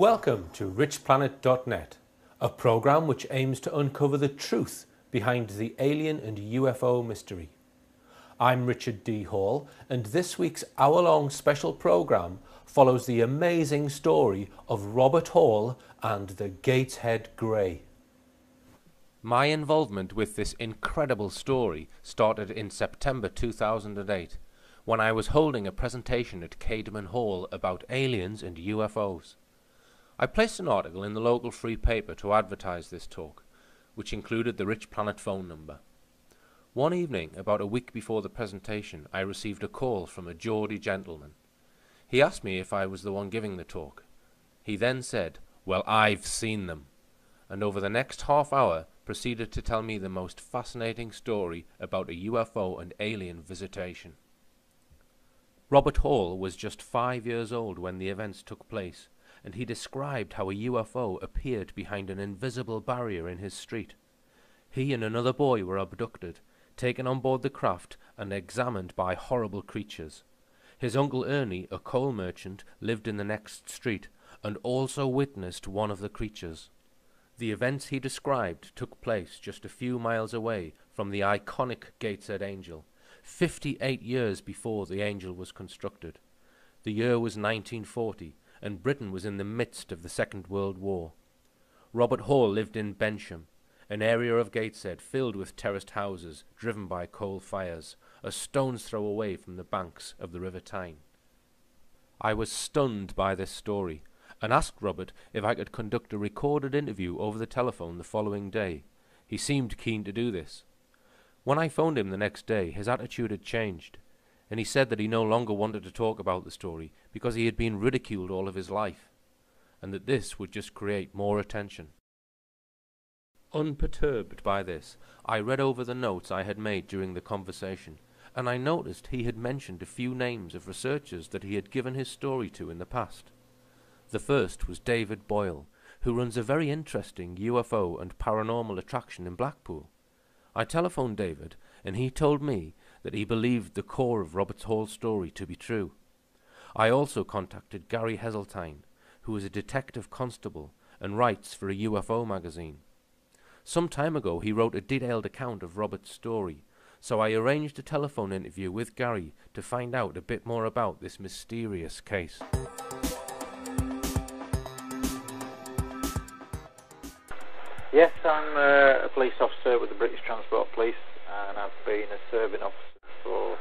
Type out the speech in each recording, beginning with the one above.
Welcome to richplanet.net, a program which aims to uncover the truth behind the alien and UFO mystery. I'm Richard D. Hall, and this week's hour-long special program follows the amazing story of Robert Hall and the Gateshead Grey. My involvement with this incredible story started in September 2008, when I was holding a presentation at Cademan Hall about aliens and UFOs. I placed an article in the local free paper to advertise this talk, which included the Rich Planet phone number. One evening, about a week before the presentation, I received a call from a Geordie gentleman. He asked me if I was the one giving the talk. He then said, "Well, I've seen them," and over the next half hour proceeded to tell me the most fascinating story about a UFO and alien visitation. Robert Hall was just 5 years old when the events took place, and he described how a UFO appeared behind an invisible barrier in his street. He and another boy were abducted, taken on board the craft and examined by horrible creatures. His uncle Ernie, a coal merchant, lived in the next street and also witnessed one of the creatures. The events he described took place just a few miles away from the iconic Gateshead Angel, 58 years before the Angel was constructed. The year was 1940, and Britain was in the midst of the Second World War. Robert Hall lived in Bensham, an area of Gateshead filled with terraced houses driven by coal fires, a stone's throw away from the banks of the River Tyne. I was stunned by this story, and asked Robert if I could conduct a recorded interview over the telephone the following day. He seemed keen to do this. When I phoned him the next day, his attitude had changed, and he said that he no longer wanted to talk about the story because he had been ridiculed all of his life, and that this would just create more attention. Unperturbed by this, I read over the notes I had made during the conversation, and I noticed he had mentioned a few names of researchers that he had given his story to in the past. The first was David Boyle, who runs a very interesting UFO and paranormal attraction in Blackpool. I telephoned David, and he told me that he believed the core of Robert Hall's story to be true. I also contacted Gary Heseltine, who is a detective constable and writes for a UFO magazine. Some time ago he wrote a detailed account of Robert's story, so I arranged a telephone interview with Gary to find out a bit more about this mysterious case. Yes, I'm a police officer with the British Transport Police, and I've been a serving officer for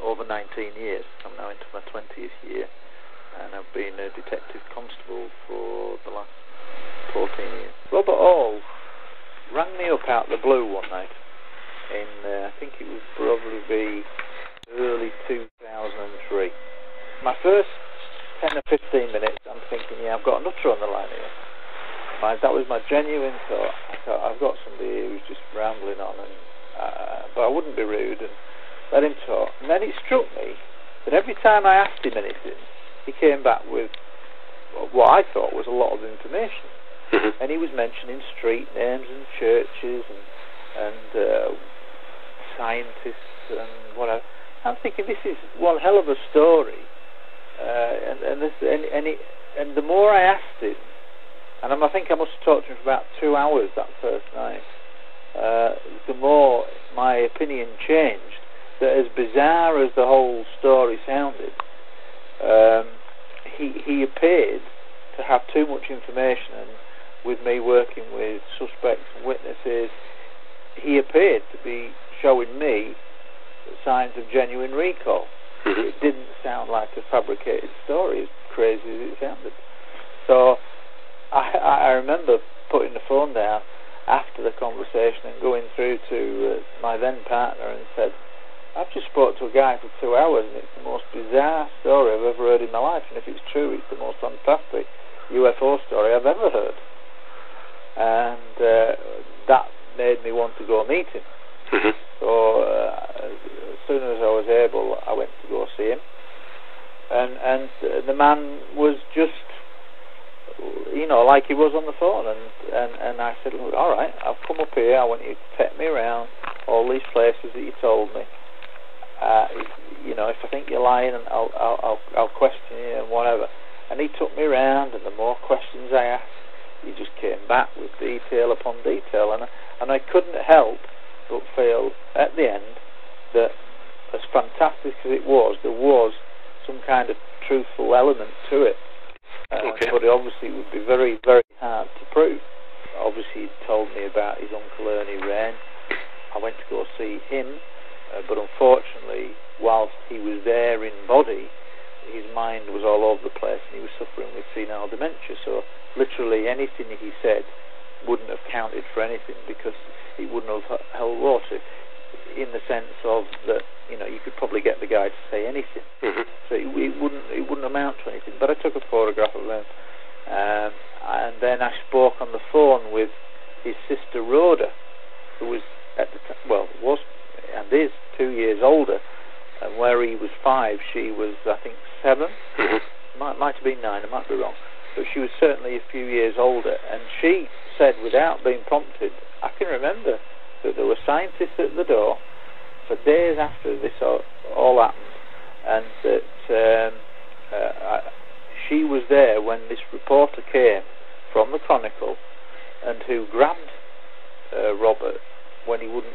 over 19 years. I'm now into my 20th year, and I've been a detective constable for the last 14 years. Robert Hall rang me up out of the blue one night in, I think it would probably be early 2003. My first 10 or 15 minutes, I'm thinking, yeah, I've got a nutter on the line here. That was my genuine thought. I thought, I've got somebody who's just rambling on, and but I wouldn't be rude and let him talk. And then it struck me that every time I asked him anything, he came back with what I thought was a lot of information. And he was mentioning street names and churches and scientists and whatever. I'm thinking, this is one hell of a story. And the more I asked him, and I think I must have talked to him for about 2 hours that first night, the more my opinion changed, that as bizarre as the whole story sounded, he appeared to have too much information, and with me working with suspects and witnesses, he appeared to be showing me signs of genuine recall. It didn't sound like a fabricated story, as crazy as it sounded. So I remember putting the phone down after the conversation and going through to my then partner and said, I've just spoke to a guy for 2 hours, and it's the most bizarre story I've ever heard in my life, and if it's true, it's the most fantastic UFO story I've ever heard. And that made me want to go meet him. So as soon as I was able, I went to go see him, and the man was just, like he was on the phone, and I said, look, all right, I've come up here, I want you to take me around all these places that you told me. If I think you're lying, I'll question you and whatever. And he took me around, and the more questions I asked, he just came back with detail upon detail, and I couldn't help but feel at the end that, as fantastic as it was, there was some kind of truthful element to it. Okay. But it obviously would be very, very hard to prove. Obviously, he told me about his Uncle Ernie Rain. I went to go see him, but unfortunately, whilst he was there in body, his mind was all over the place, and he was suffering with senile dementia. So literally anything he said wouldn't have counted for anything, because it wouldn't have held water, in the sense of that, you know, you could probably get the guy to say anything. Mm-hmm. So it wouldn't amount to anything. But I took a photograph of him, and then I spoke on the phone with his sister Rhoda, who was at the was and is 2 years older, and where he was 5, she was, I think, 7. Mm-hmm. Might have been 9. I might be wrong, but she was certainly a few years older. And she said, without being prompted, I can remember that there were scientists at the door for days after this all happened, and that she was there when this reporter came from the Chronicle, and who grabbed Robert when he wouldn't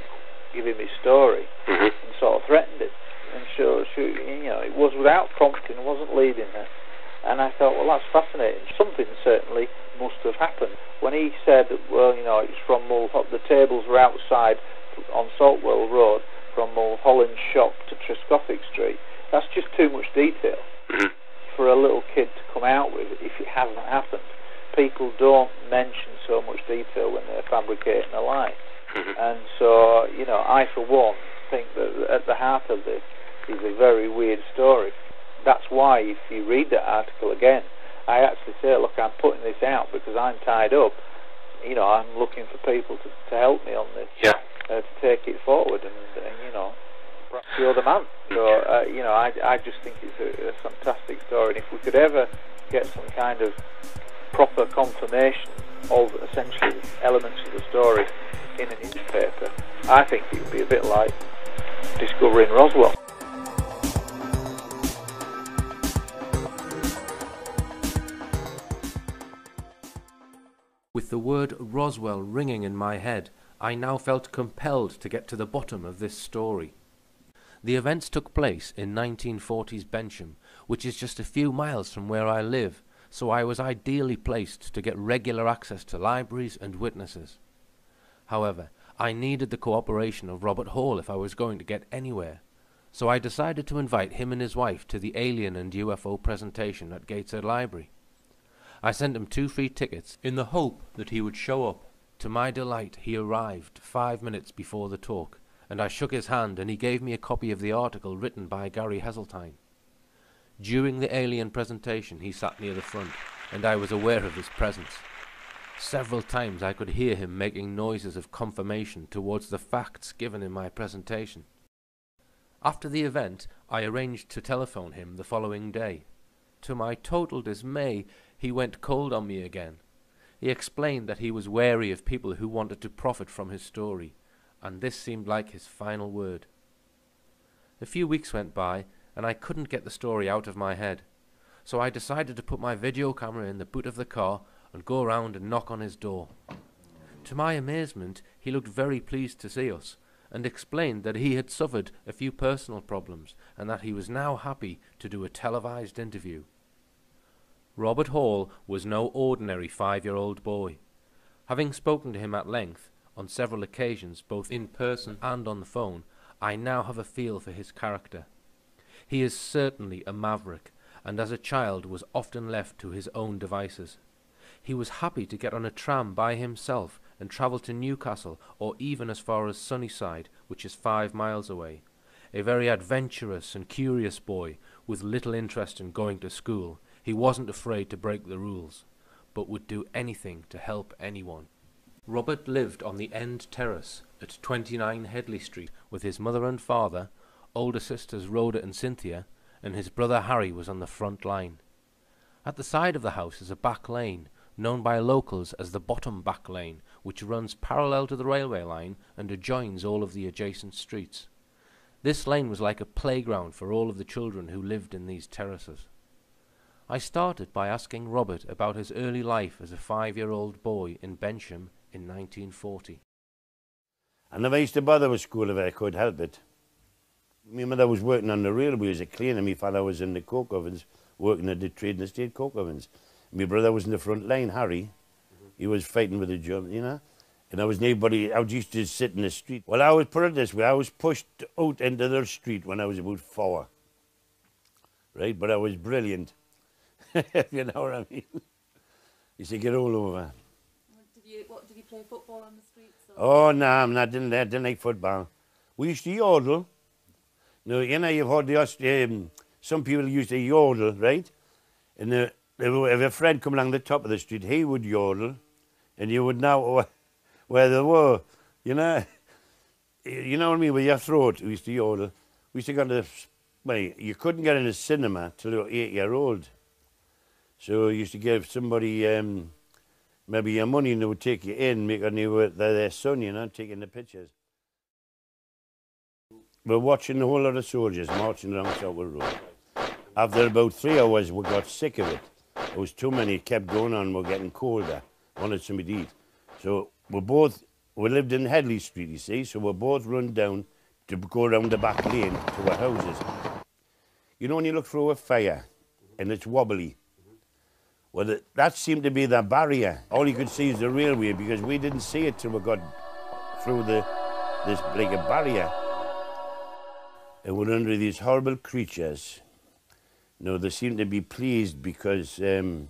give him his story, mm-hmm. and sort of threatened him. And so, you know, it was without prompting, it wasn't leading her. And I thought, well, that's fascinating. Something certainly must have happened. When he said, well, you know, it's from Mulholland, the tables were outside on Saltwell Road, from Mulholland Shop to Trescothick Street, that's just too much detail Mm-hmm. for a little kid to come out with if it hasn't happened. People don't mention so much detail when they're fabricating a lie. Mm-hmm. And so, you know, I, for one, think that at the heart of this is a very weird story. That's why, if you read that article again, I actually say, look, I'm putting this out because I'm tied up. You know, I'm looking for people to help me on this, Yeah. to take it forward, and you know, perhaps you're the man. So, you know, I just think it's a fantastic story, and if we could ever get some kind of proper confirmation of essentially elements of the story in a newspaper, I think it would be a bit like discovering Roswell. With the word Roswell ringing in my head, I now felt compelled to get to the bottom of this story. The events took place in 1940s Bensham, which is just a few miles from where I live, so I was ideally placed to get regular access to libraries and witnesses. However, I needed the cooperation of Robert Hall if I was going to get anywhere, so I decided to invite him and his wife to the Alien and UFO presentation at Gateshead Library. I sent him 2 free tickets in the hope that he would show up. To my delight, he arrived 5 minutes before the talk, and I shook his hand and he gave me a copy of the article written by Gary Heseltine. During the Alien presentation, he sat near the front, and I was aware of his presence. Several times I could hear him making noises of confirmation towards the facts given in my presentation. After the event, I arranged to telephone him the following day. To my total dismay, he went cold on me again. He explained that he was wary of people who wanted to profit from his story, and this seemed like his final word. A few weeks went by, and I couldn't get the story out of my head, so I decided to put my video camera in the boot of the car and go around and knock on his door. To my amazement, he looked very pleased to see us, and explained that he had suffered a few personal problems, and that he was now happy to do a televised interview. Robert Hall was no ordinary 5-year-old boy. Having spoken to him at length, on several occasions, both in person and on the phone, I now have a feel for his character. He is certainly a maverick, and as a child was often left to his own devices. He was happy to get on a tram by himself and travel to Newcastle, or even as far as Sunnyside, which is 5 miles away. A very adventurous and curious boy, with little interest in going to school. He wasn't afraid to break the rules, but would do anything to help anyone. Robert lived on the End Terrace at 29 Headley Street with his mother and father, older sisters Rhoda and Cynthia, and his brother Harry was on the front line. At the side of the house is a back lane, known by locals as the Bottom Back Lane, which runs parallel to the railway line and adjoins all of the adjacent streets. This lane was like a playground for all of the children who lived in these terraces. I started by asking Robert about his early life as a 5-year-old boy in Bensham in 1940. I never used to bother with school if I could help it. My mother was working on the railway as a cleaner. My father was in the coke ovens, working at the trade and estate coke ovens. My brother was in the front line, Harry. He was fighting with the Germans, you know. And I was nobody, I used to sit in the street. Well, I was put it this way, I was pushed out into the street when I was about 4. Right, but I was brilliant. If you know what I mean. Used to get all over. Did you play football on the streets? Or? Oh, no, I didn't like football. We used to yodel. No, you know, you've heard some people used to yodel, right? And if a friend come along the top of the street, he would yodel, and you would know where they were, you know. You know what I mean, with your throat, we used to yodel. We used to go to well, you couldn't get in the cinema till you were 8-year-old. So you used to give somebody maybe your money and they would take you in, making you were their son, you know, taking the pictures. We're watching a whole lot of soldiers marching along Southwold Road. After about 3 hours, we got sick of it. There was too many, it kept going on, we're getting colder, wanted something to eat. So we lived in Headley Street, you see, so we both run down to go around the back lane to our houses. You know when you look through a fire and it's wobbly? Well, that seemed to be the barrier. All you could see is the railway because we didn't see it till we got through this like a barrier. And we're under these horrible creatures. No, they seemed to be pleased because they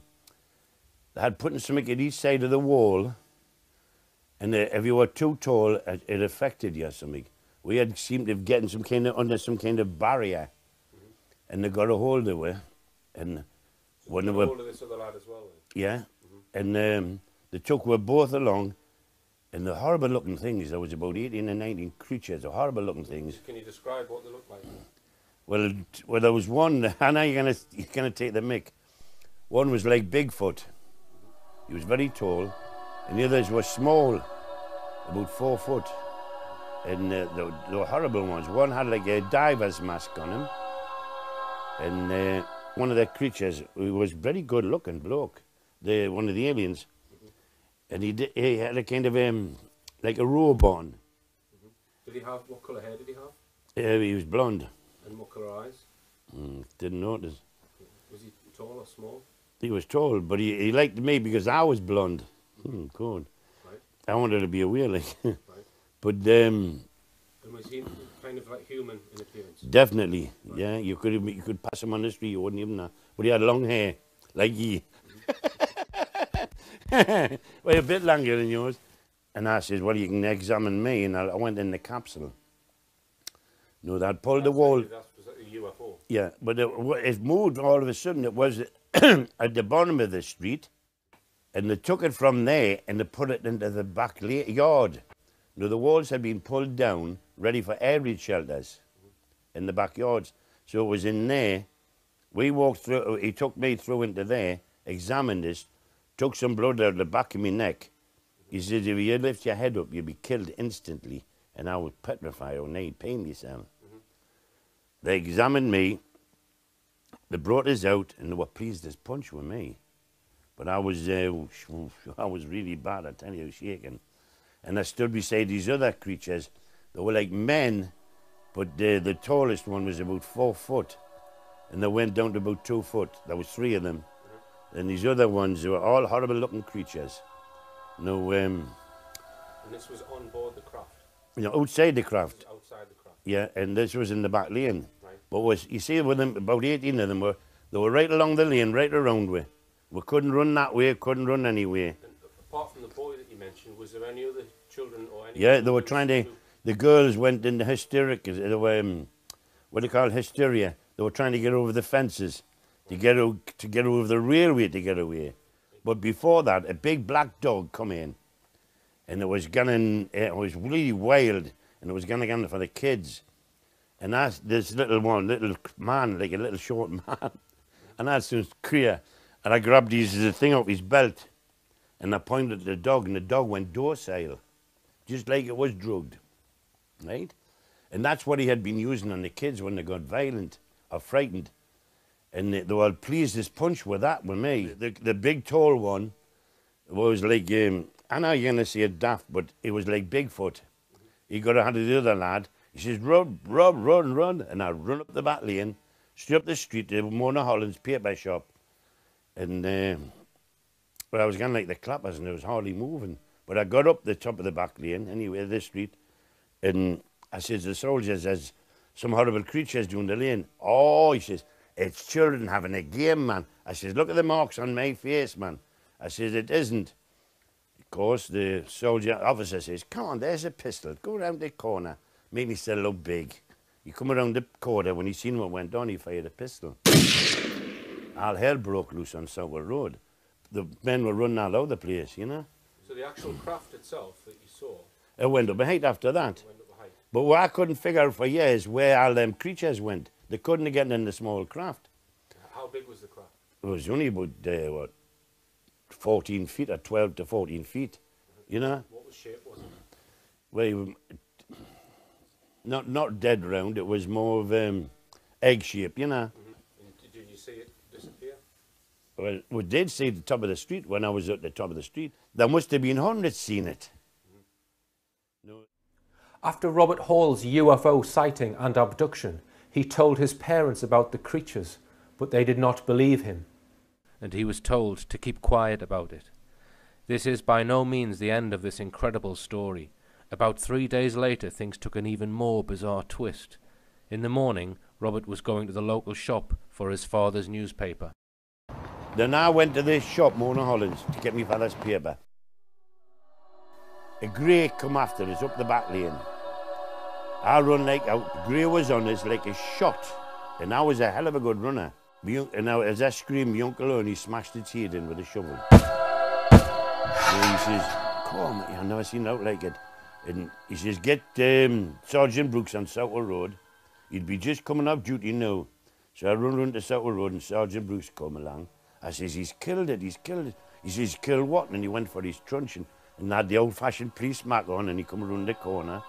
had put something at each side of the wall, and if you were too tall, it affected you or something. We had seemed to be getting under some kind of barrier, and they got a hold of it. And So when they they got were, hold of this other lad as well, then? yeah, and they took we both along. And the horrible looking things, there was about 18 and 19 creatures, the horrible looking things. Can you describe what they look like? Well, there was one, I know you're gonna take the mick. One was like Bigfoot. He was very tall, and the others were small, about 4 foot. And they were horrible ones. One had like a diver's mask on him, and one of the creatures was very good looking bloke, one of the aliens. And he had a kind of like a robe on. Did he have, what colour hair did he have? He was blonde. And what colour eyes? Didn't notice. Was he tall or small? He was tall, but he liked me because I was blonde. Good. Right. I wanted to be a whale, like. Right. But and was he kind of like human in appearance? definitely, Right. yeah. You could pass him on the street, you wouldn't even know. But he had long hair, like ye. Well, a bit longer than yours. And I says, well, you can examine me. And I went in the capsule. No, they'd pulled the wall. That's a UFO. Yeah, but it moved all of a sudden. It was at the bottom of the street. And they took it from there and they put it into the back yard. Now, the walls had been pulled down, ready for air raid shelters in the backyards. So it was in there. We walked through, he took me through into there, examined this, took some blood out of the back of my neck. He said, if you lift your head up, you'd be killed instantly. And I was petrified, or I'd pay myself. They examined me, they brought us out, and they were pleased as punch with me. But I was really bad, I tell you, shaking. And I stood beside these other creatures. They were like men, but the tallest one was about 4 foot. And they went down to about 2 foot. There was 3 of them. And these other ones were all horrible-looking creatures. No, And this was on board the craft? you know, outside the craft. Outside the craft? Yeah, and this was in the back lane. Right. But you see, with them, about 18 of them, they were right along the lane, right around we. We couldn't run that way, couldn't run any way. And apart from the boy that you mentioned, was there any other children or any... Yeah, they were trying to... The girls went into hysteric. They were, what do you call hysteria? They were trying to get over the fences, to get over the railway to get away. But before that, a big black dog come in, and it was really wild, and it was going for the kids. And this little man, like a little short man, and that's just queer. And I grabbed the thing off his belt, and I pointed at the dog, and the dog went docile, just like it was drugged, right? And that's what he had been using on the kids when they got violent or frightened. And they were pleased as punch with that with me. The big tall one was like, I know you're going to say it daft, but it was like Bigfoot. He got a hand of the other lad. He says, run, run. And I run up the back lane, straight up the street to Mona Holland's paper shop. And but I was kind of like the clappers and I was hardly moving. But I got up the top of the back lane, anyway, this street, and I says, the soldier says, some horrible creatures doing the lane. Oh, he says, it's children having a game, man. I says, look at the marks on my face, man. I says, it isn't. Of course, the soldier officer says, come on, there's a pistol. Go around the corner. Make me still look big. He come around the corner. When he seen what went on, he fired a pistol. All hell broke loose on Southwell Road. The men were running all over the place, you know. So the actual craft itself that you saw? It went up a height after that. But what I couldn't figure out for years where all them creatures went. They couldn't get in the small craft. How big was the craft? It was only about, 14 feet or 12 to 14 feet, you know. What was shape was it? Well, not dead round, it was more of egg shape, you know. And did you see it disappear? Well, we did see the top of the street when I was at the top of the street. There must have been hundreds seen it. No. After Robert Hall's UFO sighting and abduction, he told his parents about the creatures, but they did not believe him. And he was told to keep quiet about it. This is by no means the end of this incredible story. About 3 days later, things took an even more bizarre twist. In the morning, Robert was going to the local shop for his father's newspaper. Then I went to this shop, Mona Holland's, to get my father's paper. A grey come after us up the back lane. I run like out. Grey was on us like a shot, and I was a hell of a good runner. And as I screamed, my uncle Ernie smashed its head in with a shovel. And he says, come, I've never seen it out like it. And he says, get Sergeant Brooks on Southwell Road. He'd be just coming off duty now. So I run to Southwell Road and Sergeant Brooks come along. I says, he's killed it. He says, killed what? And he went for his truncheon and had the old-fashioned police mark on, and he come around the corner.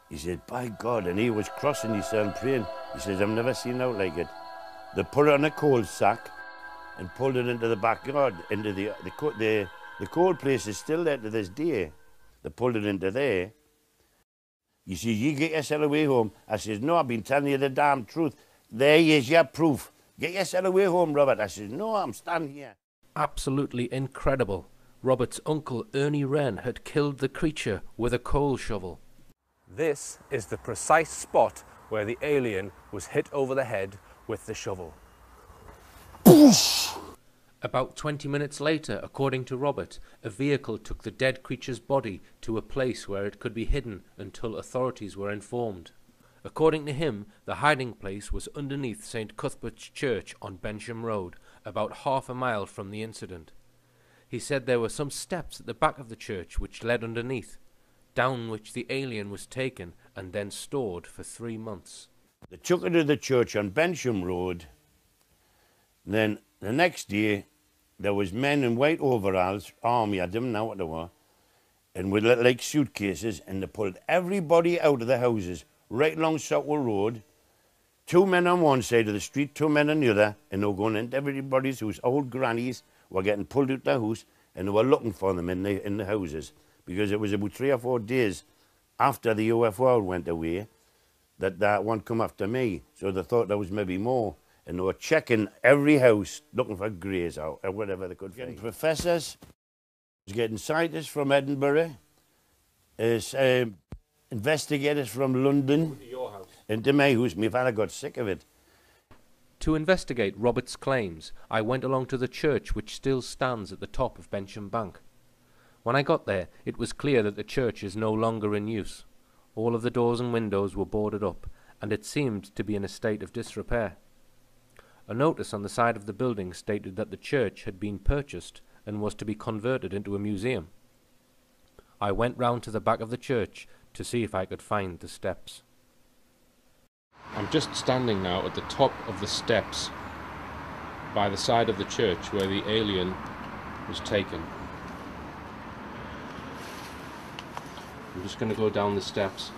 He said, by God, and he was crossing himself and praying. He says, I've never seen it out like it. They put it on a coal sack and pulled it into the backyard, into the coal place is still there to this day. They pulled it into there. You see, you get yourself away home. I says, no, I've been telling you the damn truth. There is your proof. Get yourself away home, Robert. I says, no, I'm standing here. Absolutely incredible. Robert's uncle Ernie Wren had killed the creature with a coal shovel. This is the precise spot where the alien was hit over the head with the shovel. About 20 minutes later, according to Robert, a vehicle took the dead creature's body to a place where it could be hidden until authorities were informed. According to him, the hiding place was underneath St. Cuthbert's Church on Bensham Road, about half a mile from the incident. He said there were some steps at the back of the church which led underneath, down which the alien was taken and then stored for 3 months. They took it to the church on Bensham Road. Then the next day, there was men in white overalls, army, I didn't know what they were, and with like suitcases, and they pulled everybody out of the houses right along Southwell Road. 2 men on one side of the street, 2 men on the other, and they were going into everybody's house. Old grannies were getting pulled out of their house, and they were looking for them in the houses, because it was about 3 or 4 days after the UFO went away that one come after me. So they thought there was maybe more, and they were checking every house looking for greys or whatever they could find. Professors, getting scientists from Edinburgh, investigators from London, Your house. into my house. My father got sick of it. To investigate Robert's claims, I went along to the church which still stands at the top of Bensham Bank. When I got there, it was clear that the church is no longer in use. All of the doors and windows were boarded up, and it seemed to be in a state of disrepair. A notice on the side of the building stated that the church had been purchased and was to be converted into a museum. I went round to the back of the church to see if I could find the steps. I'm just standing now at the top of the steps by the side of the church where the alien was taken. I'm just going to go down the steps.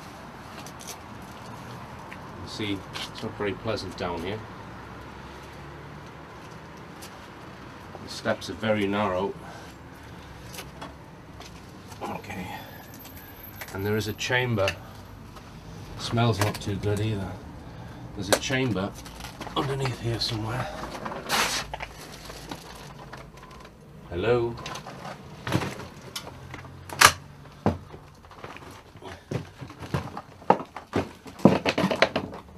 You see, it's not very pleasant down here. steps are very narrow. Okay. And there is a chamber. Smells not too good either. There's a chamber underneath here somewhere. Hello?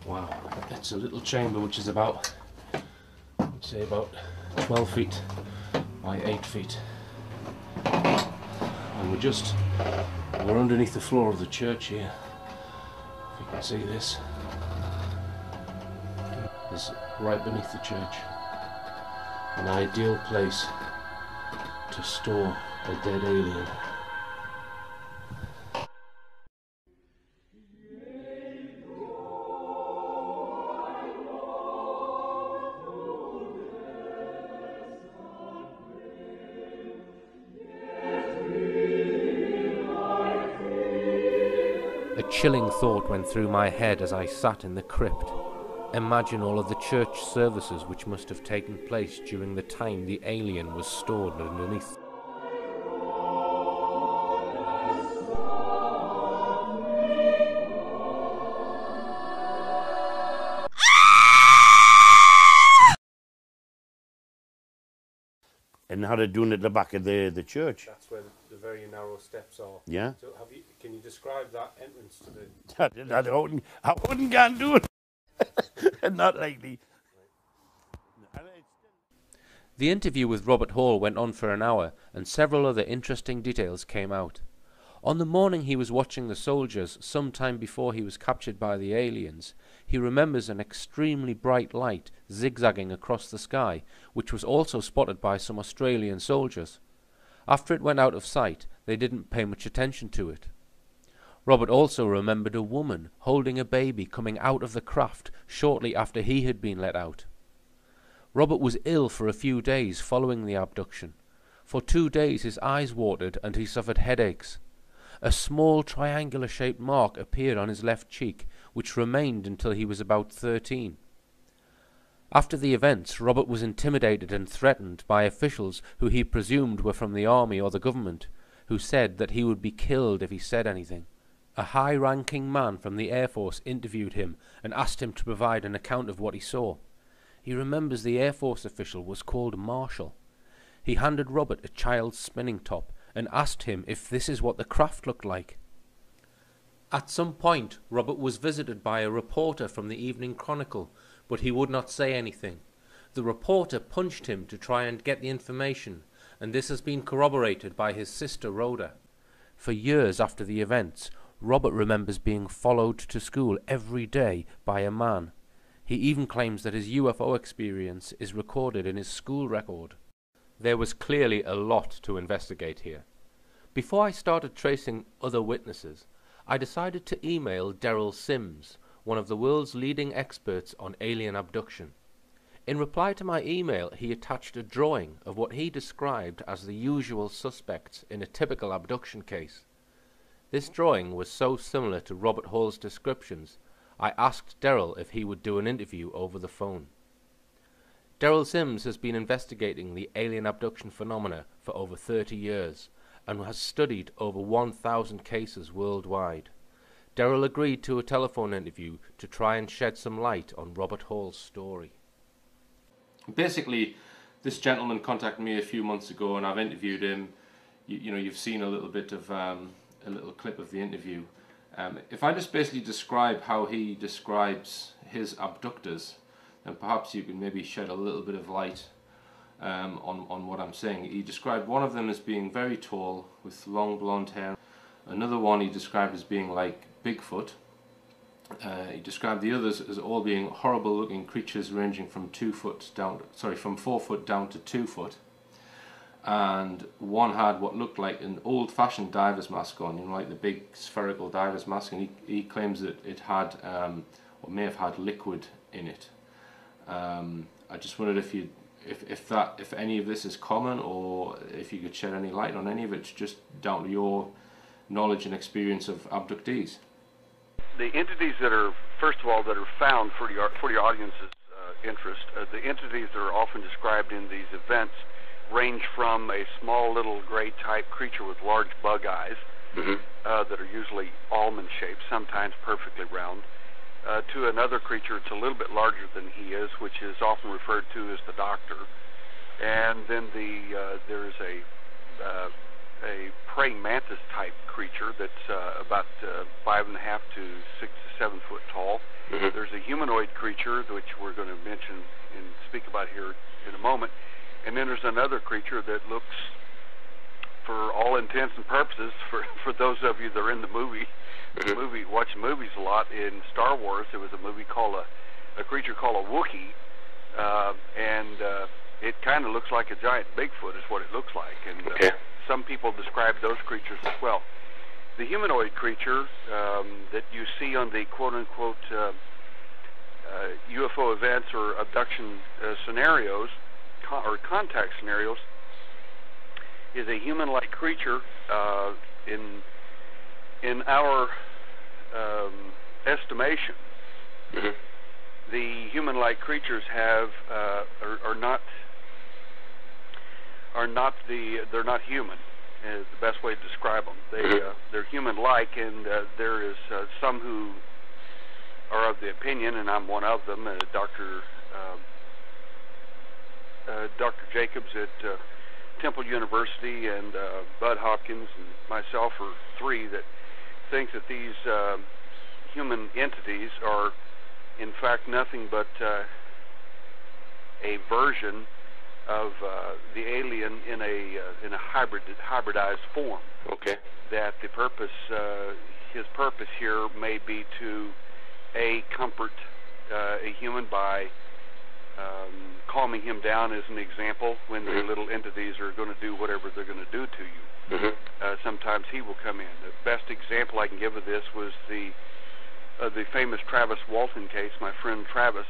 Wow, it's a little chamber which is about, I'd say about 12 feet by 8 feet. And we're underneath the floor of the church here. If you can see this. It's right beneath the church. An ideal place to store a dead alien. A chilling thought went through my head as I sat in the crypt. Imagine all of the church services which must have taken place during the time the alien was stored underneath. And how they're doing it at the back of the church. That's where the very narrow steps are. Yeah. So can you describe that entrance to the... I wouldn't go and do it. Not likely. The interview with Robert Hall went on for an hour, and several other interesting details came out. On the morning he was watching the soldiers, some time before he was captured by the aliens, he remembers an extremely bright light zigzagging across the sky, which was also spotted by some Australian soldiers. After it went out of sight, they didn't pay much attention to it. Robert also remembered a woman holding a baby coming out of the craft shortly after he had been let out. Robert was ill for a few days following the abduction. For 2 days his eyes watered and he suffered headaches. A small triangular-shaped mark appeared on his left cheek, which remained until he was about 13. After the events, Robert was intimidated and threatened by officials who he presumed were from the army or the government, who said that he would be killed if he said anything. A high-ranking man from the Air Force interviewed him and asked him to provide an account of what he saw. He remembers the Air Force official was called Marshall. He handed Robert a child's spinning top and asked him if this is what the craft looked like. At some point, Robert was visited by a reporter from the Evening Chronicle, but he would not say anything. The reporter punched him to try and get the information, and this has been corroborated by his sister Rhoda. For years after the events, Robert remembers being followed to school every day by a man. He even claims that his UFO experience is recorded in his school record. There was clearly a lot to investigate here. Before I started tracing other witnesses, I decided to email Daryl Sims, one of the world's leading experts on alien abduction. In reply to my email, he attached a drawing of what he described as the usual suspects in a typical abduction case. This drawing was so similar to Robert Hall's descriptions, I asked Daryl if he would do an interview over the phone. Daryl Sims has been investigating the alien abduction phenomena for over 30 years and has studied over 1,000 cases worldwide. Daryl agreed to a telephone interview to try and shed some light on Robert Hall's story. Basically, this gentleman contacted me a few months ago and I've interviewed him. You've seen a little bit of a little clip of the interview. If I just basically describe how he describes his abductors, then perhaps you can maybe shed a little bit of light on what I'm saying. He described one of them as being very tall with long blonde hair. Another one he described as being like Bigfoot. He described the others as all being horrible looking creatures ranging from 4 foot down to 2 foot. And one had what looked like an old-fashioned diver's mask on, like the big spherical diver's mask, and he claims that it had, or may have had, liquid in it. I just wondered if any of this is common, or if you could shed any light on any of it, just down to your knowledge and experience of abductees. The entities that are, first of all, that are found for your audience's interest, the entities that are often described in these events range from a small little gray type creature with large bug eyes that are usually almond-shaped, sometimes perfectly round, to another creature that's a little bit larger than he is, which is often referred to as the Doctor. And then there's a praying mantis type creature that's about 5.5 to 6 to 7 foot tall. There's a humanoid creature, which we're going to mention and speak about here in a moment. And then there's another creature that looks, for all intents and purposes, for those of you that are in the watch movies a lot, in Star Wars, there was a movie called a creature called a Wookiee, and it kind of looks like a giant Bigfoot is what it looks like. And some people describe those creatures as well. The humanoid creature that you see on the quote-unquote UFO events or abduction scenarios, or contact scenarios, is a human-like creature. In our estimation, the human-like creatures have are not they're not human. Is the best way to describe them. They're human-like, and there is some who are of the opinion, and I'm one of them, Dr. Jacobs at Temple University and Bud Hopkins and myself are three that think that these human entities are in fact nothing but a version of the alien in a hybridized form. That the purpose, his purpose here may be to comfort a human by calming him down, as an example, when the little entities are going to do whatever they're going to do to you. Sometimes he will come in. The best example I can give of this was the famous Travis Walton case. My friend Travis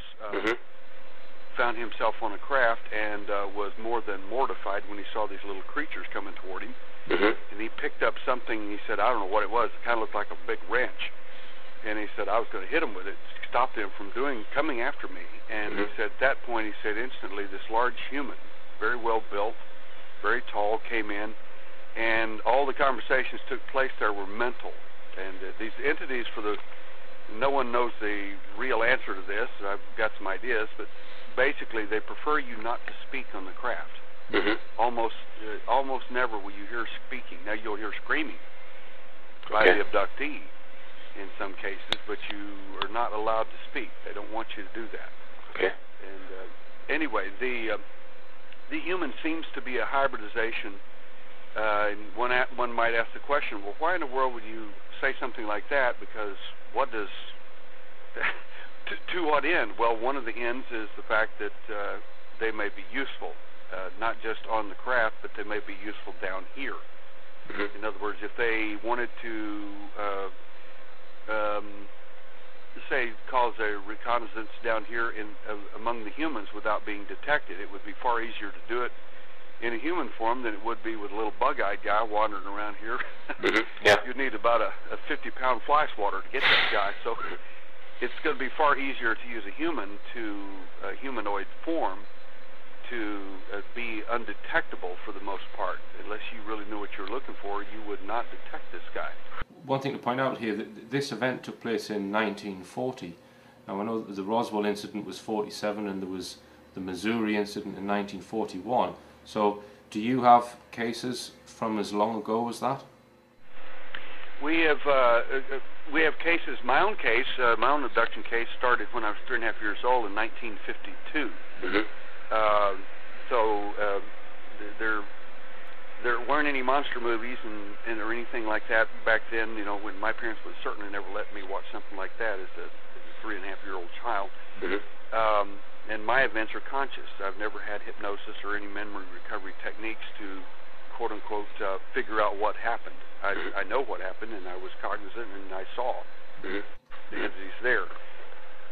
found himself on a craft and was more than mortified when he saw these little creatures coming toward him. And he picked up something, and he said, I don't know what it was. It kind of looked like a big wrench. And he said, I was going to hit him with it, stop them from coming after me. And he said, at that point, he said, instantly, this large human, very well built, very tall, came in, and all the conversations took place there were mental. And these entities, no one knows the real answer to this. I've got some ideas, but basically, they prefer you not to speak on the craft. Almost never will you hear speaking. Now, you'll hear screaming by the abductee in some cases, but you are not allowed to speak. They don't want you to do that. And anyway, the human seems to be a hybridization. And one might ask the question, well, why in the world would you say something like that? Because what does to what end? Well, one of the ends is the fact that they may be useful, not just on the craft, but they may be useful down here. In other words, if they wanted to say cause a reconnaissance down here among the humans without being detected, it would be far easier to do it in a human form than it would be with a little bug-eyed guy wandering around here. You'd need about a 50-pound fly swatter to get that guy. So it's going to be far easier to use a humanoid form to be undetectable for the most part. Unless you really knew what you were looking for, you would not detect this guy. One thing to point out here, that this event took place in 1940. Now I know that the Roswell incident was 47 and there was the Missouri incident in 1941. So do you have cases from as long ago as that? We have cases. My own case, my own abduction case, started when I was 3.5 years old in 1952. There weren't any monster movies and or anything like that back then. You know, when my parents would certainly never let me watch something like that as a 3.5-year-old child. And my events are conscious. I've never had hypnosis or any memory recovery techniques to quote unquote figure out what happened. I know what happened, and I was cognizant, and I saw the entities there.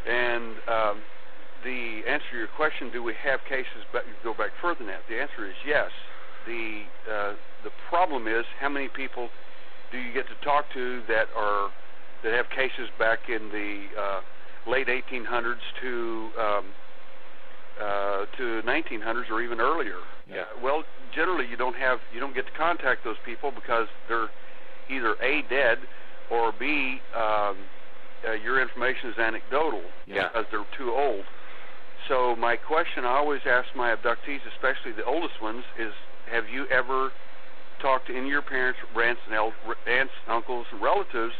And the answer to your question, do we have cases go back further than that? The answer is yes. The problem is, how many people do you get to talk to that have cases back in the late 1800s to 1900s or even earlier? Well, generally you don't get to contact those people because they're either A, dead, or B, your information is anecdotal because they're too old. So my question I always ask my abductees, especially the oldest ones, is have you ever talked to any of your parents, aunts, uncles, and relatives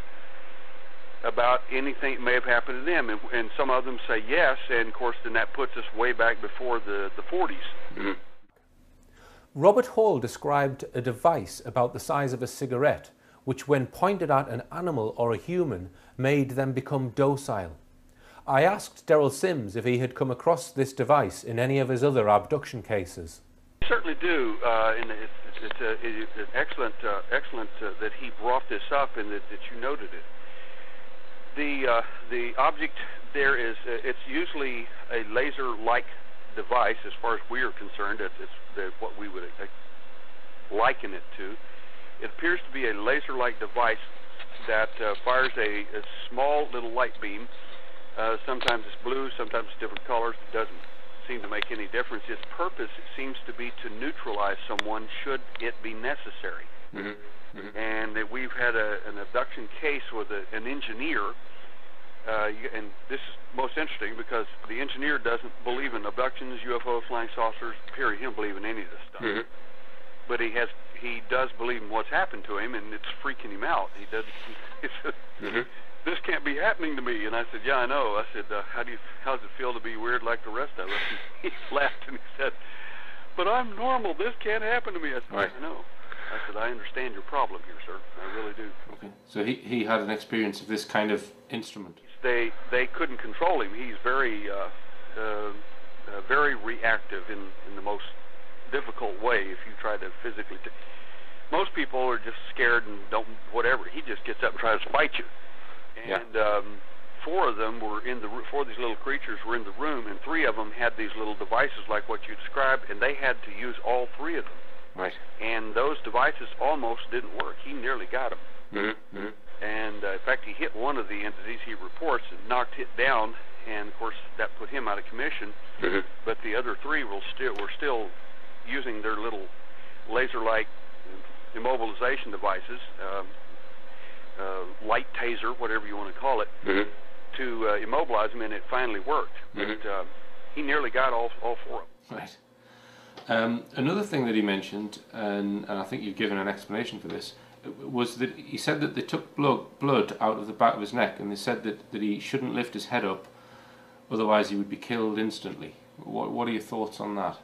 about anything that may have happened to them? And some of them say yes, and of course then that puts us way back before the 40s. Mm-hmm. Robert Hall described a device about the size of a cigarette, which when pointed at an animal or a human, made them become docile. I asked Daryl Sims if he had come across this device in any of his other abduction cases. I certainly do, and it's excellent that he brought this up and that you noted it. The object there is, it's usually a laser-like device as far as we are concerned. It's what we would liken it to. It appears to be a laser-like device that fires a small little light beam. Sometimes it's blue, sometimes it's different colors. It doesn't seem to make any difference. Its purpose, it seems to be to neutralize someone should it be necessary. Mm-hmm. Mm-hmm. And we've had an abduction case with an engineer, and this is most interesting because the engineer doesn't believe in abductions, UFOs, flying saucers, period. He don't believe in any of this stuff. Mm-hmm. But he does believe in what's happened to him, and it's freaking him out. He said, mm-hmm. This can't be happening to me. And I said, yeah, I know. I said, how does it feel to be weird like the rest of us? And he laughed and he said, but I'm normal. This can't happen to me. I said, right. I know. I said, I understand your problem here, sir. I really do. Okay. So he had an experience of this kind of instrument. They couldn't control him. He's very very reactive in the most difficult way. If you try to physically, most people are just scared and don't whatever. He just gets up and tries to fight you. And four of these little creatures were in the room, and three of them had these little devices like what you described, and they had to use all three of them. Right. And those devices almost didn't work. He nearly got them. Mm-hmm. Mm-hmm. And in fact, he hit one of the entities he reports and knocked it down, and of course that put him out of commission. Mm-hmm. But the other three were still using their little laser-like immobilization devices. Light taser, whatever you want to call it, mm-hmm. to immobilize him, and it finally worked. Mm-hmm. But he nearly got all four of them. Right. Another thing that he mentioned, and I think you've given an explanation for this, was that he said that they took blood out of the back of his neck, and they said that he shouldn't lift his head up, otherwise he would be killed instantly. What are your thoughts on that?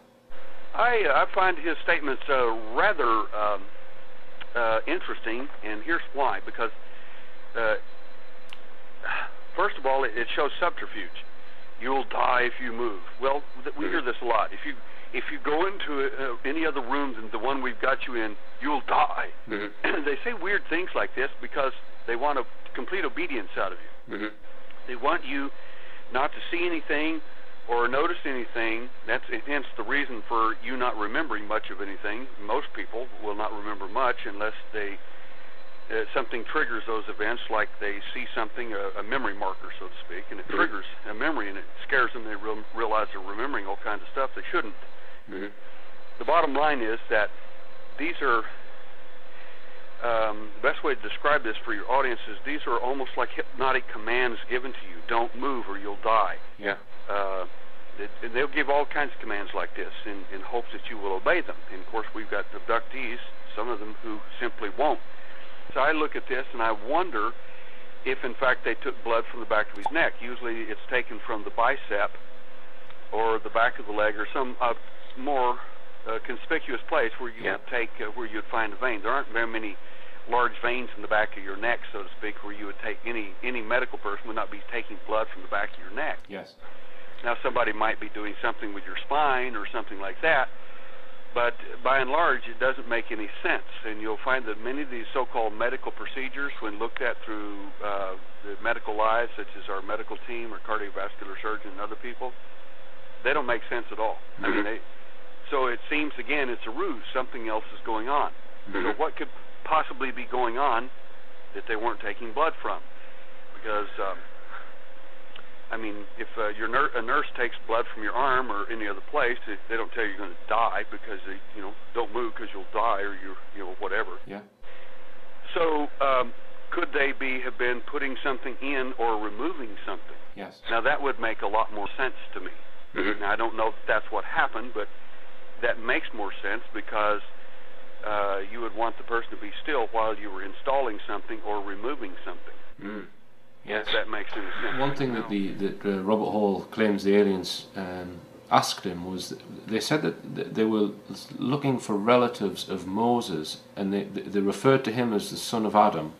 I find his statements rather interesting, and here's why. Because first of all, it shows subterfuge. You'll die if you move. Well, we hear this a lot. If you go into any other room than the one we've got you in, you'll die. Mm-hmm. They say weird things like this because they want a complete obedience out of you. Mm-hmm. They want you not to see anything or notice anything. That's hence the reason for you not remembering much of anything. Most people will not remember much unless something triggers those events, like they see something, a memory marker, so to speak, and it triggers a memory, and it scares them. They realize they're remembering all kinds of stuff they shouldn't. Mm-hmm. The bottom line is that these are, the best way to describe this for your audience is these are almost like hypnotic commands given to you. Don't move or you'll die. Yeah. They'll give all kinds of commands like this in hopes that you will obey them. And of course, we've got abductees, some of them who simply won't. So I look at this and I wonder if in fact they took blood from the back of his neck. Usually it's taken from the bicep or the back of the leg or some more conspicuous place where you would take where you would find a vein. There aren't very many large veins in the back of your neck, so to speak, where you would take any medical person would not be taking blood from the back of your neck. Yes. Now somebody might be doing something with your spine or something like that, but by and large it doesn't make any sense. And you'll find that many of these so-called medical procedures, when looked at through the medical eyes, such as our medical team or cardiovascular surgeon and other people, they don't make sense at all. Mm-hmm. I mean, so it seems, again, it's a ruse. Something else is going on. Mm-hmm. So what could possibly be going on that they weren't taking blood from? Because I mean, if a nurse takes blood from your arm or any other place, they don't tell you you're going to die because they, don't move because you'll die or whatever. Yeah. So could they have been putting something in or removing something? Yes. Now that would make a lot more sense to me. Mm-hmm. Now I don't know if that's what happened, but that makes more sense because you would want the person to be still while you were installing something or removing something. Mm. Yes. If that makes any sense. One thing that Robert Hall claims the aliens asked him was, they said that they were looking for relatives of Moses, and they referred to him as the son of Adam.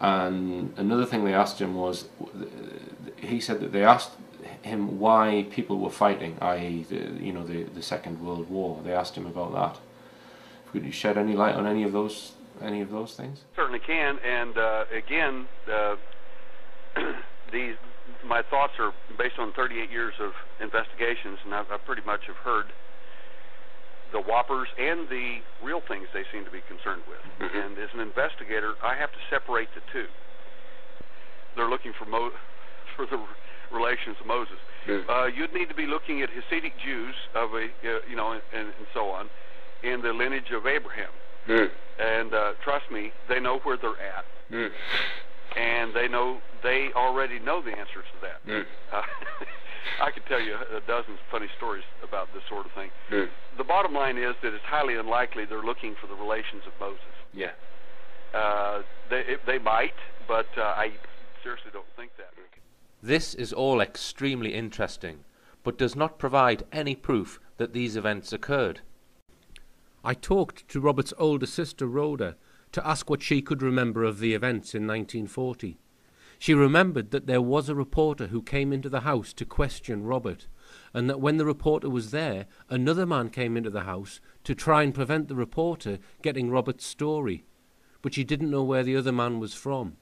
And another thing they asked him was, he said that they asked him why people were fighting, i.e. the Second World War. They asked him about that. Could you shed any light on any of those things? Certainly can, and again, my thoughts are based on 38 years of investigations, and I pretty much have heard the whoppers and the real things they seem to be concerned with. Mm-hmm. And as an investigator, I have to separate the two. They're looking for the relations of Moses. Mm-hmm. You'd need to be looking at Hasidic Jews of and so on, in the lineage of Abraham. Mm. And trust me, they know where they're at. Mm. And they already know the answers to that. Mm. I could tell you dozens of funny stories about this sort of thing. Mm. The bottom line is that it's highly unlikely they're looking for the relations of Moses. Yeah. They might, but I seriously don't think that. This is all extremely interesting, but does not provide any proof that these events occurred. I talked to Robert's older sister, Rhoda, to ask what she could remember of the events in 1940. She remembered that there was a reporter who came into the house to question Robert, and that when the reporter was there, another man came into the house to try and prevent the reporter getting Robert's story, but she didn't know where the other man was from.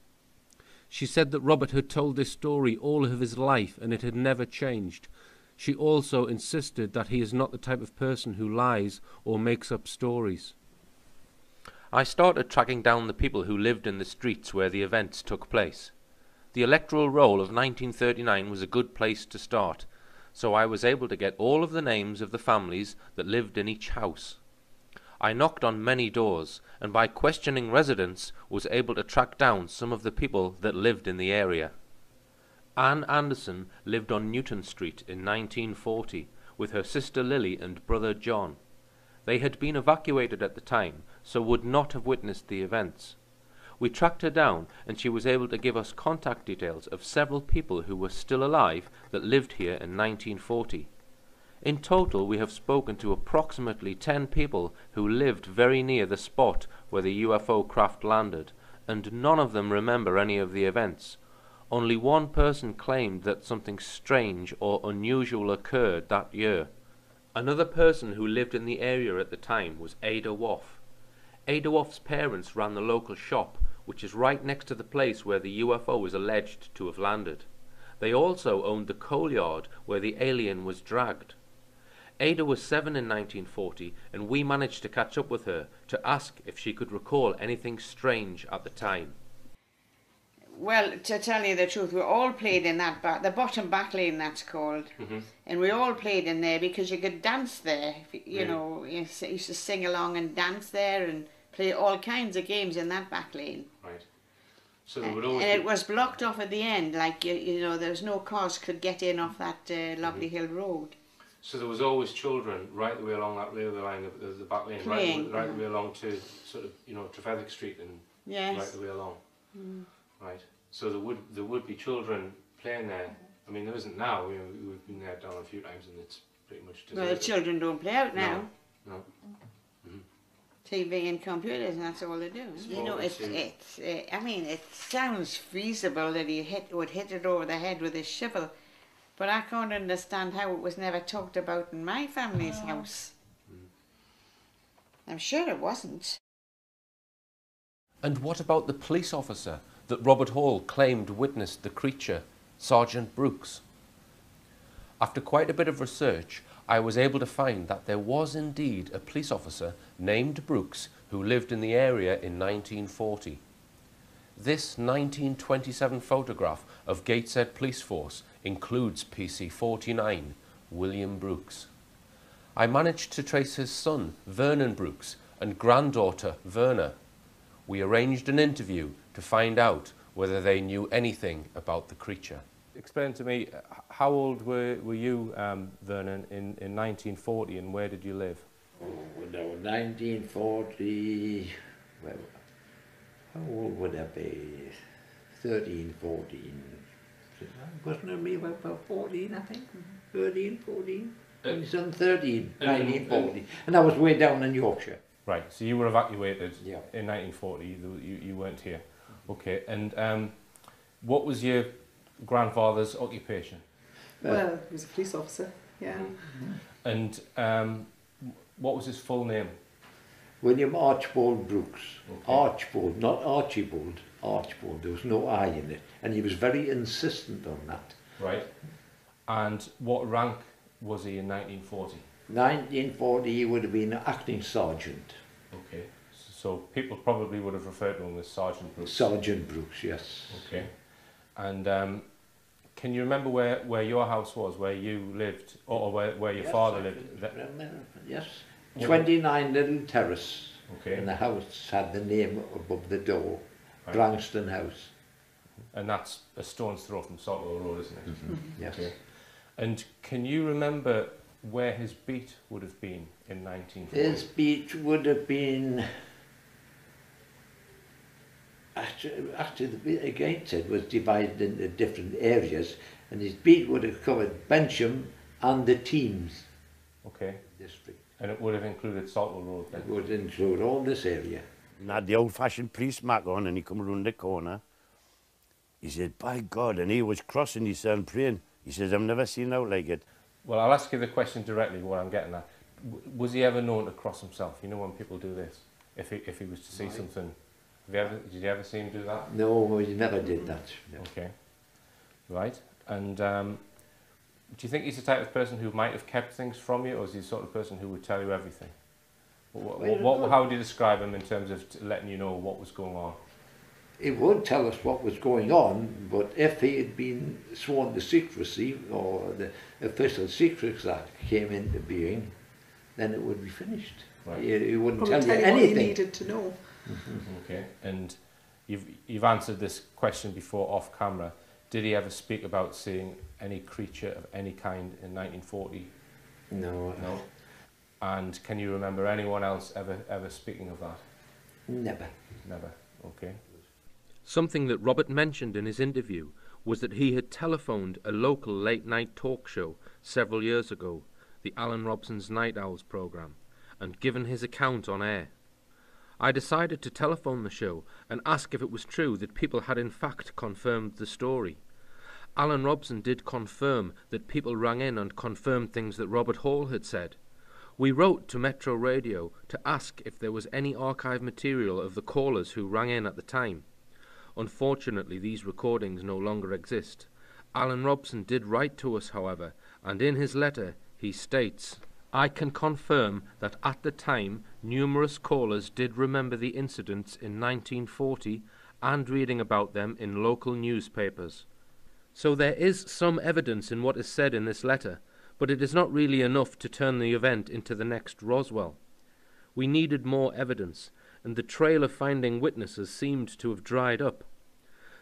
She said that Robert had told this story all of his life and it had never changed. She also insisted that he is not the type of person who lies or makes up stories. I started tracking down the people who lived in the streets where the events took place. The electoral roll of 1939 was a good place to start, so I was able to get all of the names of the families that lived in each house. I knocked on many doors, and by questioning residents was able to track down some of the people that lived in the area. Anne Anderson lived on Newton Street in 1940 with her sister Lily and brother John. They had been evacuated at the time, so would not have witnessed the events. We tracked her down, and she was able to give us contact details of several people who were still alive that lived here in 1940. In total, we have spoken to approximately 10 people who lived very near the spot where the UFO craft landed, and none of them remember any of the events. Only one person claimed that something strange or unusual occurred that year. Another person who lived in the area at the time was Ada Woff. Ada Woff's parents ran the local shop, which is right next to the place where the UFO is alleged to have landed. They also owned the coal yard where the alien was dragged. Ada was 7 in 1940, and we managed to catch up with her to ask if she could recall anything strange at the time. Well, to tell you the truth, we all played in that the bottom back lane, that's called. Mm-hmm. And we all played in there because you could dance there. You know, you used to sing along and dance there and play all kinds of games in that back lane. Right. So there would always and it was blocked off at the end, like, you know, there's no cars could get in off that Lobley Hill Road. So there was always children right the way along that railway line, the back lane, playing, right the way along to sort of, Trafalgar Street and yes. right the way along. Mm. Right. So there would be children playing there. I mean, there isn't now. We've been there down a few times, and it's pretty much deserted. Well, the children don't play out now. No. Mm-hmm. TV and computers, and that's all they do. You know, I mean, it sounds feasible that he would hit it over the head with his shovel, but I can't understand how it was never talked about in my family's house. Mm. I'm sure it wasn't. And what about the police officer that Robert Hall claimed witnessed the creature, Sergeant Brooks? After quite a bit of research, I was able to find that there was indeed a police officer named Brooks who lived in the area in 1940. This 1927 photograph of Gateshead Police Force includes PC 49, William Brooks. I managed to trace his son, Vernon Brooks, and granddaughter, Verna. We arranged an interview to find out whether they knew anything about the creature. Explain to me, how old were you, Vernon, in 1940, and where did you live? Oh, no, 1940, well, how old would I be? 13, 14. Wasn't it me about 14, I think? 13, 14? My son 13, 1940. And I was way down in Yorkshire. Right, so you were evacuated Yeah. in 1940, you weren't here. Okay, and what was your grandfather's occupation? Well, he was a police officer, yeah. And what was his full name? William Archibald Brooks. Okay. Archibald, not Archibald. Archibald, there was no I in it. And he was very insistent on that. Right. And what rank was he in 1940? 1940, he would have been an acting sergeant. Okay, so people probably would have referred to him as Sergeant Brooks. Sergeant Brooks, yes. Okay. And can you remember where your house was, where you lived, or where your Yes, father I lived? can remember, yes. What- 29 Little Terrace. Okay. And the house had the name above the door. Right. Brangston House. And that's a stone's throw from Saltwell Road, isn't it? Yes. Okay. And can you remember where his beat would have been in 1940? His beat would have been... Actually the beat against it was divided into different areas, and his beat would have covered Bensham and the Thames Okay. district. And it would have included Saltwell Road then? It would include all this area. And had the old-fashioned police mark on, and he come round the corner. He said, by God, and he was crossing himself praying. He says, I've never seen out like it. Well, I'll ask you the question directly, what I'm getting at. Was he ever known to cross himself? You know when people do this? If he was to see something, did you ever see him do that? No, he never did that. No. Okay. Right. And do you think he's the type of person who might have kept things from you, or is he the sort of person who would tell you everything? How would you describe him in terms of letting you know what was going on? He would tell us what was going on, but if he had been sworn to secrecy, or the Official Secrets Act came into being, then it would be finished. Right. He wouldn't Probably tell you what he anything. needed to know. Okay. And you've answered this question before off camera. Did he ever speak about seeing any creature of any kind in 1940? No. No. And can you remember anyone else ever speaking of that? Never. Never. Okay. Something that Robert mentioned in his interview was that he had telephoned a local late-night talk show several years ago, the Alan Robson's Night Owls programme, and given his account on air. I decided to telephone the show and ask if it was true that people had in fact confirmed the story. Alan Robson did confirm that people rang in and confirmed things that Robert Hall had said. We wrote to Metro Radio to ask if there was any archive material of the callers who rang in at the time. Unfortunately, these recordings no longer exist. Alan Robson did write to us, however, and in his letter he states, I can confirm that at the time numerous callers did remember the incidents in 1940 and reading about them in local newspapers. So there is some evidence in what is said in this letter, but it is not really enough to turn the event into the next Roswell. We needed more evidence, and the trail of finding witnesses seemed to have dried up.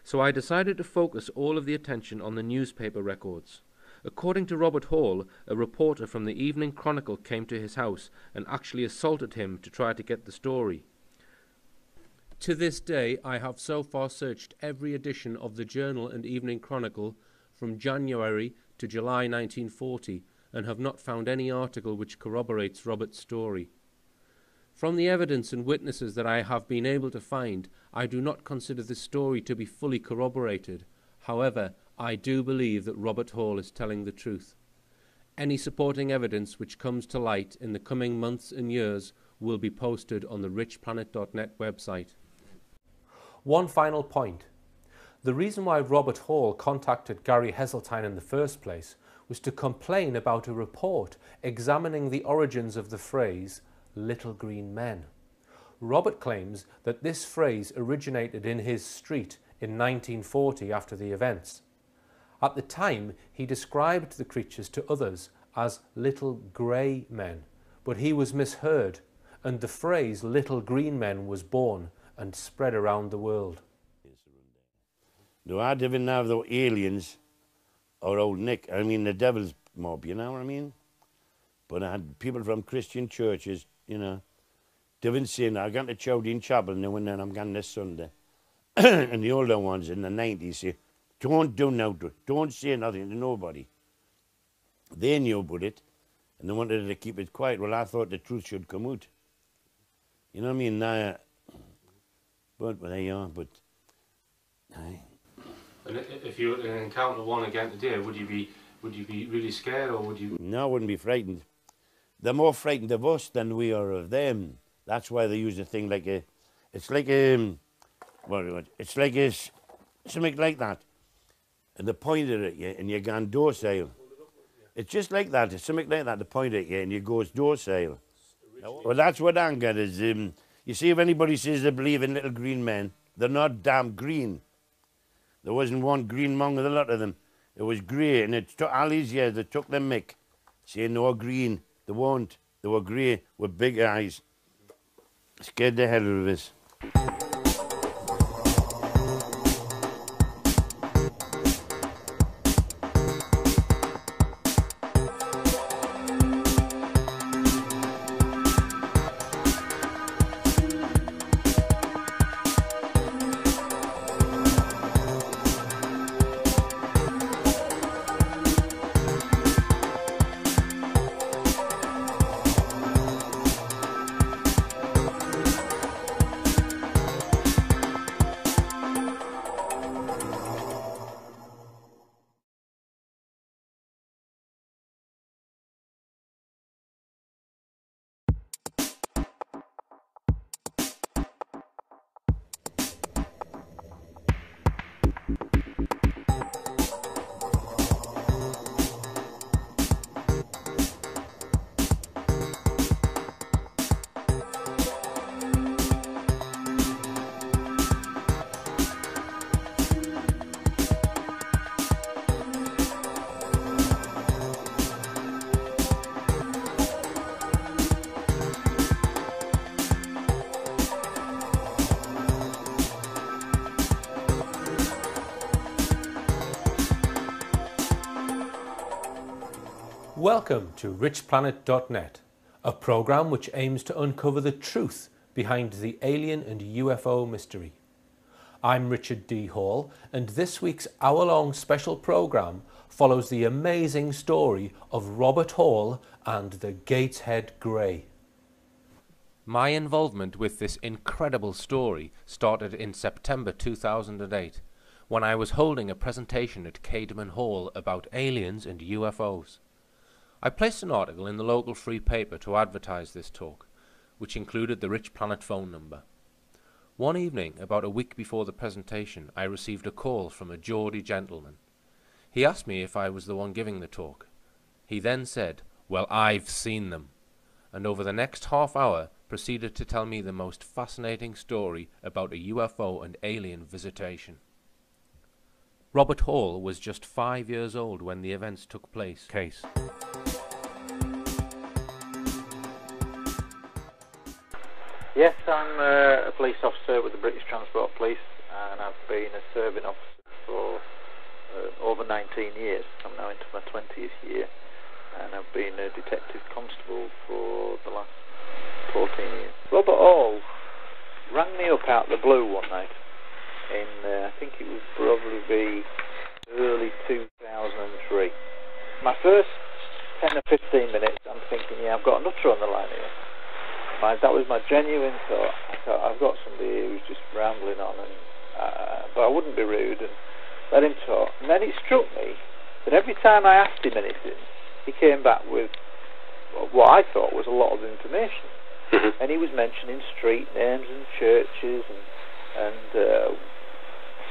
So I decided to focus all of the attention on the newspaper records. According to Robert Hall, a reporter from the Evening Chronicle came to his house and actually assaulted him to try to get the story. To this day, I have so far searched every edition of the Journal and Evening Chronicle from January to July 1940 and have not found any article which corroborates Robert's story. From the evidence and witnesses that I have been able to find, I do not consider this story to be fully corroborated. However, I do believe that Robert Hall is telling the truth. Any supporting evidence which comes to light in the coming months and years will be posted on the richplanet.net website. One final point. The reason why Robert Hall contacted Gary Heseltine in the first place was to complain about a report examining the origins of the phrase "little green men." Robert claims that this phrase originated in his street in 1940 after the events. At the time, he described the creatures to others as little grey men, but he was misheard, and the phrase little green men was born and spread around the world. No, I didn't have the aliens or old Nick, I mean the devil's mob, you know what I mean? But I had people from Christian churches, you know, didn't say, I got to Chowdene Chapel now and then, I'm going this Sunday. And the older ones in the 90s say, don't do nothing, don't say nothing to nobody. They knew about it, and they wanted to keep it quiet. Well, I thought the truth should come out. You know what I mean? But there you are, but... Aye. And if you were to encounter one again today, would you be really scared, or would you... No, I wouldn't be frightened. They're more frightened of us than we are of them. That's why they use a thing like a... It's like a... It's like a... Something like that. And they point it at you, and you're gone docile. It's just like that. It's something like that. They point at you, and you goes docile. Well, that's what anger is. You see, if anybody says they believe in little green men, they're not damn green. There wasn't one green among the lot of them. It was grey, and it took all these years, they took the mick, saying they were green. They weren't. They were grey with big eyes. Scared the hell out of us. Welcome to richplanet.net, a program which aims to uncover the truth behind the alien and UFO mystery. I'm Richard D. Hall, and this week's hour-long special program follows the amazing story of Robert Hall and the Gateshead Grey. My involvement with this incredible story started in September 2008, when I was holding a presentation at Cademan Hall about aliens and UFOs. I placed an article in the local free paper to advertise this talk, which included the Rich Planet phone number. One evening, about a week before the presentation, I received a call from a Geordie gentleman. He asked me if I was the one giving the talk. He then said, "Well, I've seen them," and over the next half hour proceeded to tell me the most fascinating story about a UFO and alien visitation. Robert Hall was just 5 years old when the events took place. Yes, I'm a police officer with the British Transport Police, and I've been a serving officer for over 19 years. I'm now into my 20th year, and I've been a detective constable for the last 14 years. Robert Hall rang me up out of the blue one night in, I think it would probably be early 2003. My first 10 or 15 minutes, I'm thinking, yeah, I've got a nutter on the line here. That was my genuine thought. I thought, I've got somebody here who's just rambling on, and but I wouldn't be rude and let him talk. And then it struck me that every time I asked him anything, he came back with what I thought was a lot of information. And he was mentioning street names and churches and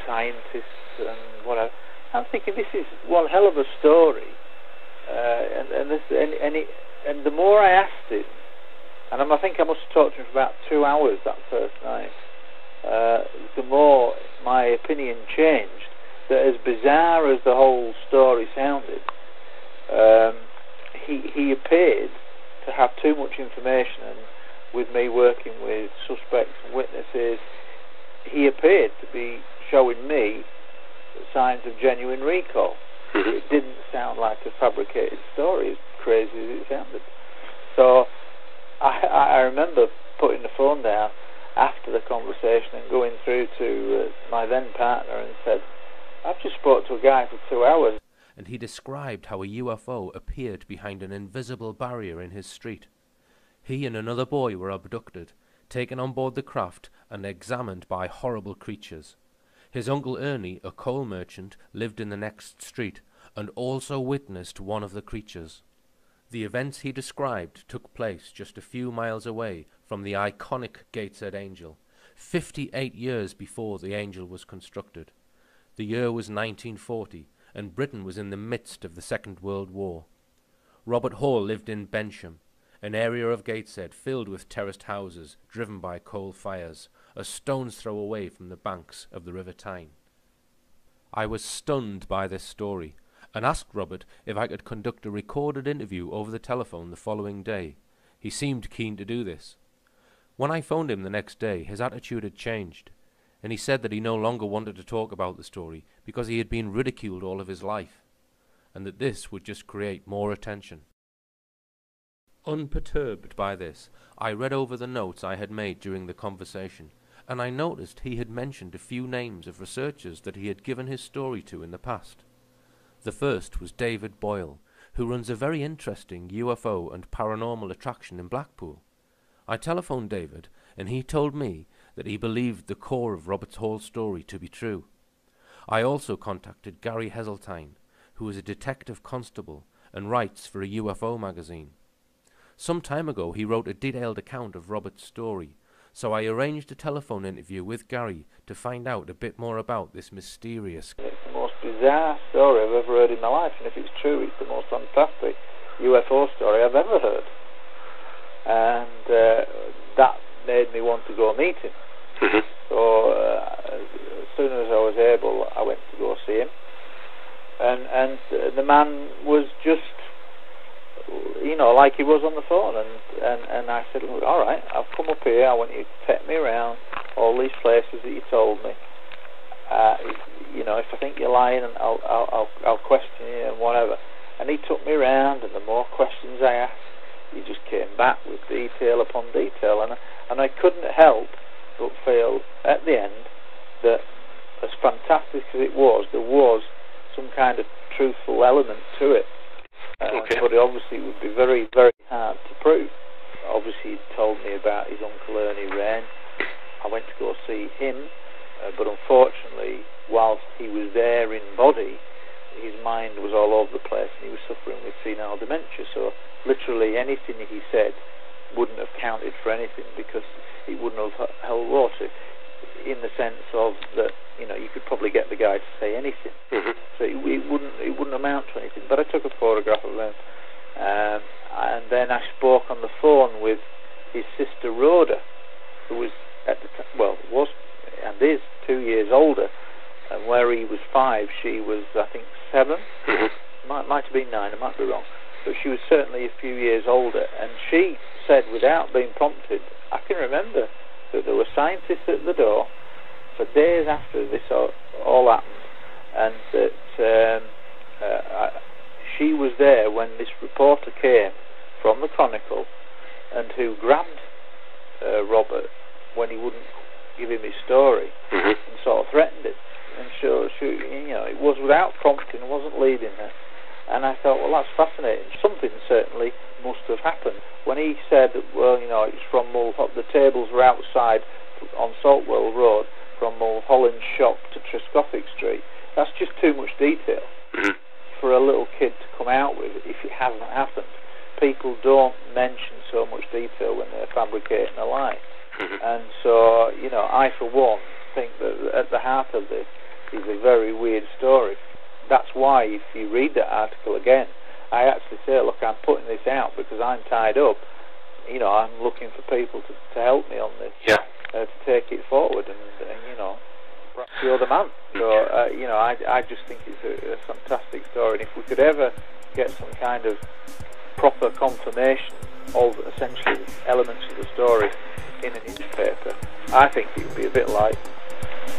scientists and whatever. I'm thinking, this is one hell of a story. And the more I asked him, And I think I must have talked to him for about 2 hours that first night. The more my opinion changed, that as bizarre as the whole story sounded, he appeared to have too much information, and with me working with suspects and witnesses, he appeared to be showing me signs of genuine recall. It didn't sound like a fabricated story, as crazy as it sounded. So I remember putting the phone down after the conversation and going through to my then partner and said, I've just spoke to a guy for 2 hours. And he described how a UFO appeared behind an invisible barrier in his street. He and another boy were abducted, taken on board the craft and examined by horrible creatures. His uncle Ernie, a coal merchant, lived in the next street and also witnessed one of the creatures. The events he described took place just a few miles away from the iconic Gateshead Angel, 58 years before the Angel was constructed. The year was 1940, and Britain was in the midst of the Second World War. Robert Hall lived in Bensham, an area of Gateshead filled with terraced houses driven by coal fires, a stone's throw away from the banks of the River Tyne. I was stunned by this story, and asked Robert if I could conduct a recorded interview over the telephone the following day. He seemed keen to do this. When I phoned him the next day, his attitude had changed, and he said that he no longer wanted to talk about the story because he had been ridiculed all of his life, and that this would just create more attention. Unperturbed by this, I read over the notes I had made during the conversation, and I noticed he had mentioned a few names of researchers that he had given his story to in the past. The first was David Boyle, who runs a very interesting UFO and paranormal attraction in Blackpool. I telephoned David, and he told me that he believed the core of Robert Hall's story to be true. I also contacted Gary Heseltine, who is a detective constable and writes for a UFO magazine. Some time ago he wrote a detailed account of Robert's story, so I arranged a telephone interview with Gary to find out a bit more about this mysterious... It's the most bizarre story I've ever heard in my life, and if it's true, it's the most fantastic UFO story I've ever heard. And that made me want to go meet him. So as soon as I was able, I went to go see him. And the man was just, like he was on the phone, and I said, look, all right, I've come up here, I want you to take me around all these places that you told me. If I think you're lying, I'll question you and whatever. And he took me around, and the more questions I asked, he just came back with detail upon detail, and I couldn't help but feel at the end that, as fantastic as it was, there was some kind of truthful element to it. But it obviously would be very, very hard to prove. Obviously, he told me about his Uncle Ernie Rain. I went to go see him, but unfortunately, whilst he was there in body, his mind was all over the place, and he was suffering with senile dementia. So literally anything he said wouldn't have counted for anything, because it wouldn't have held water, in the sense of that, you could probably get the guy to say anything. So it wouldn't amount to anything. But I took a photograph of him, and then I spoke on the phone with his sister Rhoda, who was at the was and is 2 years older, and where he was 5, she was, I think, 7. Might have been 9, I might be wrong, but she was certainly a few years older, and she said, without being prompted, I can remember that there were scientists at the door for days after this all happened, and that she was there when this reporter came from the Chronicle, and who grabbed Robert when he wouldn't give him his story, and sort of threatened him, and it was without prompting, it wasn't leading her. And I thought, well, that's fascinating. Something certainly must have happened. When he said, well, it's from Mulholland, the tables were outside on Saltwell Road, from Mulholland Shop to Trescothick Street, that's just too much detail for a little kid to come out with if it hasn't happened. People don't mention so much detail when they're fabricating a lie. And so, I, for one, think that at the heart of this is a very weird story. That's why, if you read that article again, I actually say, look, I'm putting this out because I'm tied up you know, I'm looking for people to help me on this, to take it forward, and you know, perhaps you're the man. So, you know, I just think it's a fantastic story, and if we could ever get some kind of proper confirmation of essentially elements of the story in a newspaper, I think it would be a bit like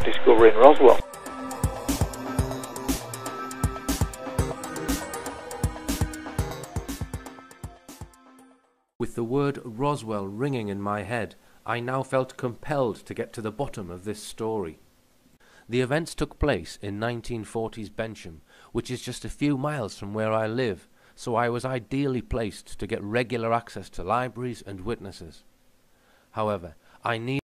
discovering Roswell. With the word Roswell ringing in my head, I now felt compelled to get to the bottom of this story. The events took place in 1940s Bensham, which is just a few miles from where I live, so I was ideally placed to get regular access to libraries and witnesses. However, I need